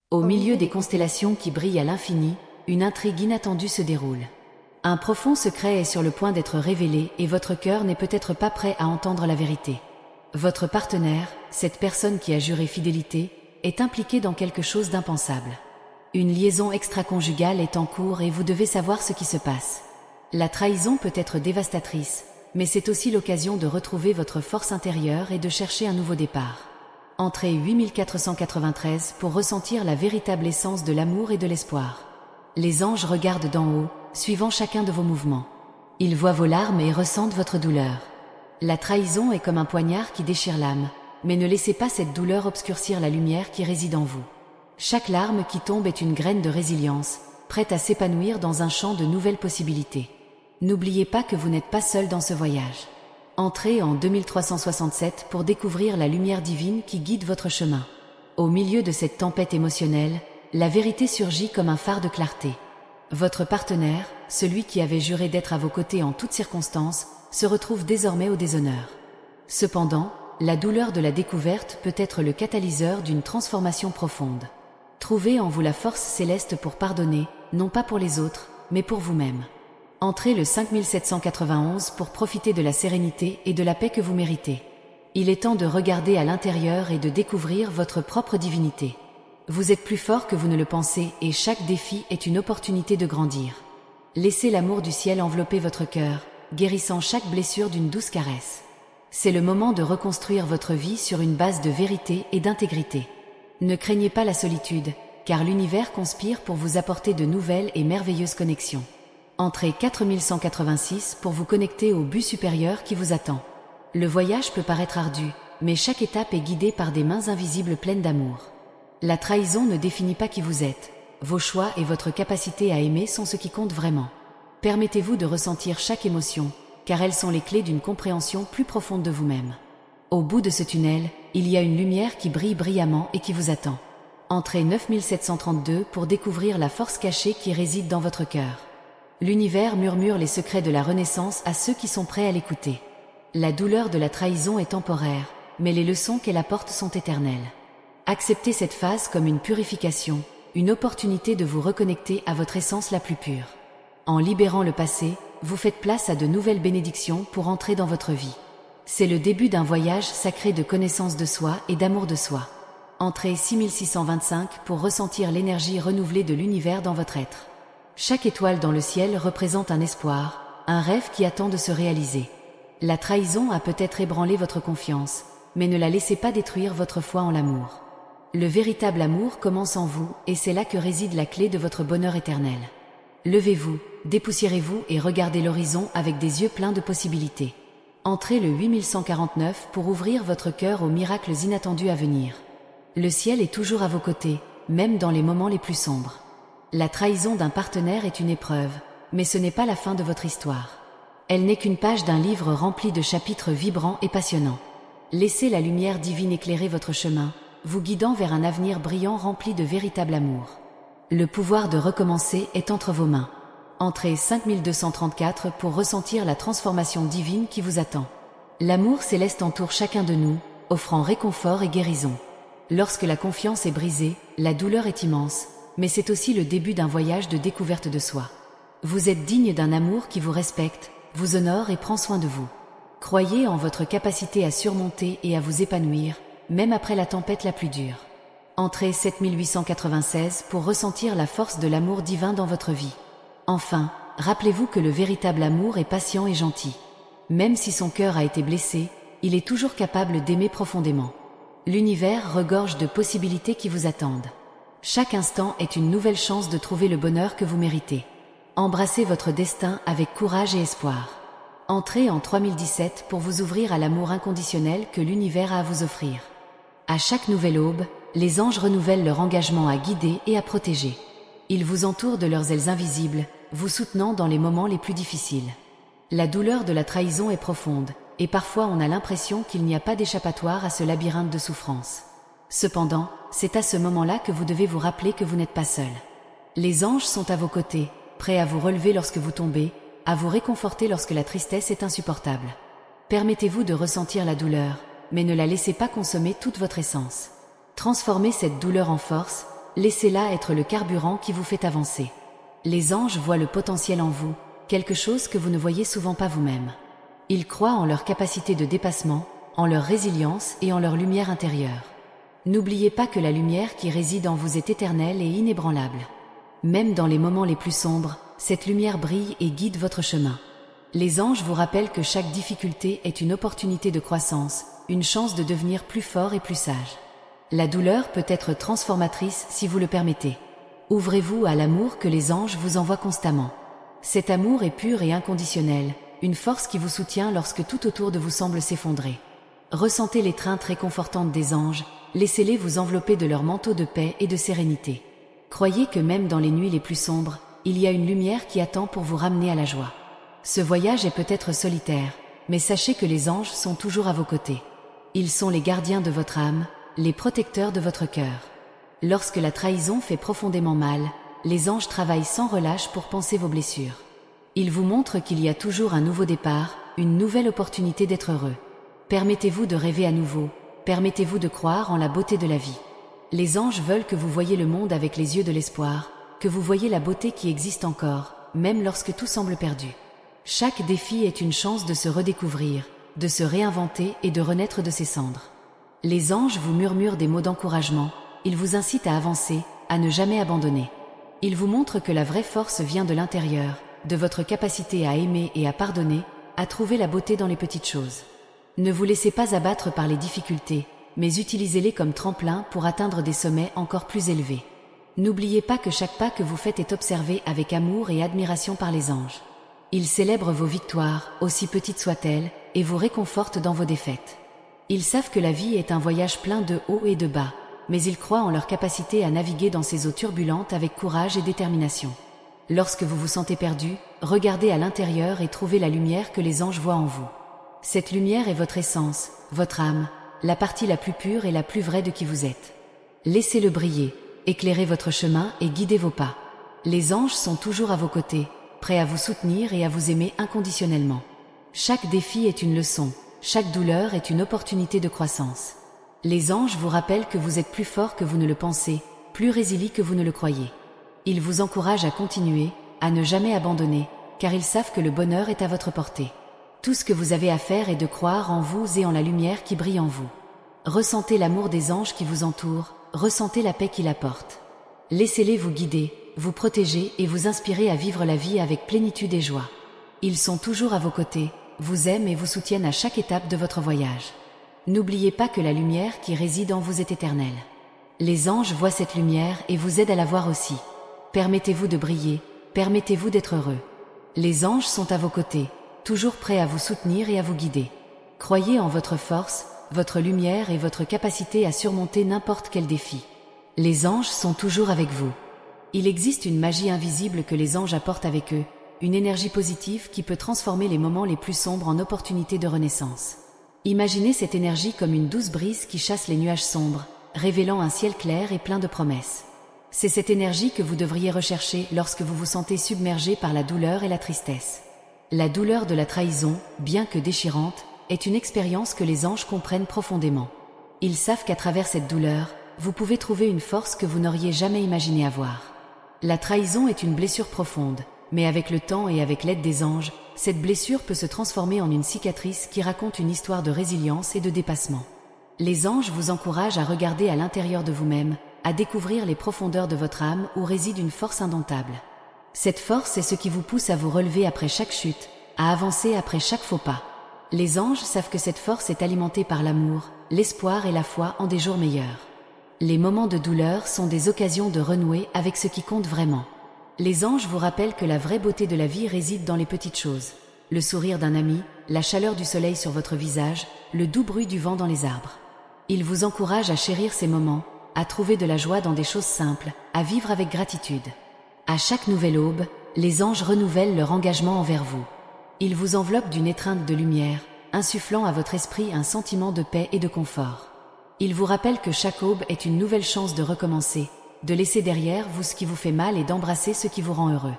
Au milieu des constellations qui brillent à l'infini, une intrigue inattendue se déroule. Un profond secret est sur le point d'être révélé et votre cœur n'est peut-être pas prêt à entendre la vérité. Votre partenaire, cette personne qui a juré fidélité, est impliqué dans quelque chose d'impensable. Une liaison extra-conjugale est en cours et vous devez savoir ce qui se passe. La trahison peut être dévastatrice, mais c'est aussi l'occasion de retrouver votre force intérieure et de chercher un nouveau départ. Entrez 8493 pour ressentir la véritable essence de l'amour et de l'espoir. Les anges regardent d'en haut, suivant chacun de vos mouvements. Ils voient vos larmes et ressentent votre douleur. La trahison est comme un poignard qui déchire l'âme, mais ne laissez pas cette douleur obscurcir la lumière qui réside en vous. Chaque larme qui tombe est une graine de résilience, prête à s'épanouir dans un champ de nouvelles possibilités. N'oubliez pas que vous n'êtes pas seul dans ce voyage. Entrez en 2367 pour découvrir la lumière divine qui guide votre chemin. Au milieu de cette tempête émotionnelle, la vérité surgit comme un phare de clarté. Votre partenaire, celui qui avait juré d'être à vos côtés en toutes circonstances, se retrouve désormais au déshonneur. Cependant, la douleur de la découverte peut être le catalyseur d'une transformation profonde. Trouvez en vous la force céleste pour pardonner, non pas pour les autres, mais pour vous-même. Entrez le 5791 pour profiter de la sérénité et de la paix que vous méritez. Il est temps de regarder à l'intérieur et de découvrir votre propre divinité. Vous êtes plus fort que vous ne le pensez et chaque défi est une opportunité de grandir. Laissez l'amour du ciel envelopper votre cœur, guérissant chaque blessure d'une douce caresse. C'est le moment de reconstruire votre vie sur une base de vérité et d'intégrité. Ne craignez pas la solitude, car l'univers conspire pour vous apporter de nouvelles et merveilleuses connexions. Entrez 4186 pour vous connecter au but supérieur qui vous attend. Le voyage peut paraître ardu, mais chaque étape est guidée par des mains invisibles pleines d'amour. La trahison ne définit pas qui vous êtes. Vos choix et votre capacité à aimer sont ce qui compte vraiment. Permettez-vous de ressentir chaque émotion, car elles sont les clés d'une compréhension plus profonde de vous-même. Au bout de ce tunnel, il y a une lumière qui brille brillamment et qui vous attend. Entrez 9732 pour découvrir la force cachée qui réside dans votre cœur. L'univers murmure les secrets de la renaissance à ceux qui sont prêts à l'écouter. La douleur de la trahison est temporaire, mais les leçons qu'elle apporte sont éternelles. Acceptez cette phase comme une purification, une opportunité de vous reconnecter à votre essence la plus pure. En libérant le passé, vous faites place à de nouvelles bénédictions pour entrer dans votre vie. C'est le début d'un voyage sacré de connaissance de soi et d'amour de soi. Entrez 6625 pour ressentir l'énergie renouvelée de l'univers dans votre être. Chaque étoile dans le ciel représente un espoir, un rêve qui attend de se réaliser. La trahison a peut-être ébranlé votre confiance, mais ne la laissez pas détruire votre foi en l'amour. Le véritable amour commence en vous et c'est là que réside la clé de votre bonheur éternel. Levez-vous, dépoussiérez-vous et regardez l'horizon avec des yeux pleins de possibilités. Entrez le 8149 pour ouvrir votre cœur aux miracles inattendus à venir. Le ciel est toujours à vos côtés, même dans les moments les plus sombres. La trahison d'un partenaire est une épreuve, mais ce n'est pas la fin de votre histoire. Elle n'est qu'une page d'un livre rempli de chapitres vibrants et passionnants. Laissez la lumière divine éclairer votre chemin, vous guidant vers un avenir brillant rempli de véritable amour. Le pouvoir de recommencer est entre vos mains. Entrez 5234 pour ressentir la transformation divine qui vous attend. L'amour céleste entoure chacun de nous, offrant réconfort et guérison. Lorsque la confiance est brisée, la douleur est immense, mais c'est aussi le début d'un voyage de découverte de soi. Vous êtes digne d'un amour qui vous respecte, vous honore et prend soin de vous. Croyez en votre capacité à surmonter et à vous épanouir, même après la tempête la plus dure. Entrez 7896 pour ressentir la force de l'amour divin dans votre vie. Enfin, rappelez-vous que le véritable amour est patient et gentil. Même si son cœur a été blessé, il est toujours capable d'aimer profondément. L'univers regorge de possibilités qui vous attendent. Chaque instant est une nouvelle chance de trouver le bonheur que vous méritez. Embrassez votre destin avec courage et espoir. Entrez en 3017 pour vous ouvrir à l'amour inconditionnel que l'univers a à vous offrir. À chaque nouvelle aube, les anges renouvellent leur engagement à guider et à protéger. Ils vous entourent de leurs ailes invisibles, vous soutenant dans les moments les plus difficiles. La douleur de la trahison est profonde, et parfois on a l'impression qu'il n'y a pas d'échappatoire à ce labyrinthe de souffrance. Cependant, c'est à ce moment-là que vous devez vous rappeler que vous n'êtes pas seul. Les anges sont à vos côtés, prêts à vous relever lorsque vous tombez, à vous réconforter lorsque la tristesse est insupportable. Permettez-vous de ressentir la douleur, mais ne la laissez pas consommer toute votre essence. Transformez cette douleur en force, laissez-la être le carburant qui vous fait avancer. Les anges voient le potentiel en vous, quelque chose que vous ne voyez souvent pas vous-même. Ils croient en leur capacité de dépassement, en leur résilience et en leur lumière intérieure. N'oubliez pas que la lumière qui réside en vous est éternelle et inébranlable. Même dans les moments les plus sombres, cette lumière brille et guide votre chemin. Les anges vous rappellent que chaque difficulté est une opportunité de croissance, une chance de devenir plus fort et plus sage. La douleur peut être transformatrice si vous le permettez. Ouvrez-vous à l'amour que les anges vous envoient constamment. Cet amour est pur et inconditionnel, une force qui vous soutient lorsque tout autour de vous semble s'effondrer. Ressentez l'étreinte réconfortante des anges, laissez-les vous envelopper de leur manteau de paix et de sérénité. Croyez que même dans les nuits les plus sombres, il y a une lumière qui attend pour vous ramener à la joie. Ce voyage est peut-être solitaire, mais sachez que les anges sont toujours à vos côtés. Ils sont les gardiens de votre âme, les protecteurs de votre cœur. Lorsque la trahison fait profondément mal, les anges travaillent sans relâche pour panser vos blessures. Ils vous montrent qu'il y a toujours un nouveau départ, une nouvelle opportunité d'être heureux. Permettez-vous de rêver à nouveau, permettez-vous de croire en la beauté de la vie. Les anges veulent que vous voyiez le monde avec les yeux de l'espoir, que vous voyiez la beauté qui existe encore, même lorsque tout semble perdu. Chaque défi est une chance de se redécouvrir, de se réinventer et de renaître de ses cendres. Les anges vous murmurent des mots d'encouragement, ils vous incitent à avancer, à ne jamais abandonner. Ils vous montrent que la vraie force vient de l'intérieur, de votre capacité à aimer et à pardonner, à trouver la beauté dans les petites choses. Ne vous laissez pas abattre par les difficultés, mais utilisez-les comme tremplin pour atteindre des sommets encore plus élevés. N'oubliez pas que chaque pas que vous faites est observé avec amour et admiration par les anges. Ils célèbrent vos victoires, aussi petites soient-elles, et vous réconfortent dans vos défaites. Ils savent que la vie est un voyage plein de hauts et de bas, mais ils croient en leur capacité à naviguer dans ces eaux turbulentes avec courage et détermination. Lorsque vous vous sentez perdu, regardez à l'intérieur et trouvez la lumière que les anges voient en vous. Cette lumière est votre essence, votre âme, la partie la plus pure et la plus vraie de qui vous êtes. Laissez-le briller, éclairez votre chemin et guidez vos pas. Les anges sont toujours à vos côtés, prêts à vous soutenir et à vous aimer inconditionnellement. Chaque défi est une leçon, chaque douleur est une opportunité de croissance. Les anges vous rappellent que vous êtes plus fort que vous ne le pensez, plus résilient que vous ne le croyez. Ils vous encouragent à continuer, à ne jamais abandonner, car ils savent que le bonheur est à votre portée. Tout ce que vous avez à faire est de croire en vous et en la lumière qui brille en vous. Ressentez l'amour des anges qui vous entourent, ressentez la paix qu'ils apportent. Laissez-les vous guider, vous protéger et vous inspirer à vivre la vie avec plénitude et joie. Ils sont toujours à vos côtés, vous aiment et vous soutiennent à chaque étape de votre voyage. N'oubliez pas que la lumière qui réside en vous est éternelle. Les anges voient cette lumière et vous aident à la voir aussi. Permettez-vous de briller, permettez-vous d'être heureux. Les anges sont à vos côtés, toujours prêts à vous soutenir et à vous guider. Croyez en votre force, votre lumière et votre capacité à surmonter n'importe quel défi. Les anges sont toujours avec vous. Il existe une magie invisible que les anges apportent avec eux, une énergie positive qui peut transformer les moments les plus sombres en opportunités de renaissance. Imaginez cette énergie comme une douce brise qui chasse les nuages sombres, révélant un ciel clair et plein de promesses. C'est cette énergie que vous devriez rechercher lorsque vous vous sentez submergé par la douleur et la tristesse. La douleur de la trahison, bien que déchirante, est une expérience que les anges comprennent profondément. Ils savent qu'à travers cette douleur, vous pouvez trouver une force que vous n'auriez jamais imaginé avoir. La trahison est une blessure profonde, mais avec le temps et avec l'aide des anges, cette blessure peut se transformer en une cicatrice qui raconte une histoire de résilience et de dépassement. Les anges vous encouragent à regarder à l'intérieur de vous-même, à découvrir les profondeurs de votre âme où réside une force indomptable. Cette force est ce qui vous pousse à vous relever après chaque chute, à avancer après chaque faux pas. Les anges savent que cette force est alimentée par l'amour, l'espoir et la foi en des jours meilleurs. Les moments de douleur sont des occasions de renouer avec ce qui compte vraiment. Les anges vous rappellent que la vraie beauté de la vie réside dans les petites choses. Le sourire d'un ami, la chaleur du soleil sur votre visage, le doux bruit du vent dans les arbres. Ils vous encouragent à chérir ces moments, à trouver de la joie dans des choses simples, à vivre avec gratitude. À chaque nouvelle aube, les anges renouvellent leur engagement envers vous. Ils vous enveloppent d'une étreinte de lumière, insufflant à votre esprit un sentiment de paix et de confort. Ils vous rappellent que chaque aube est une nouvelle chance de recommencer, de laisser derrière vous ce qui vous fait mal et d'embrasser ce qui vous rend heureux.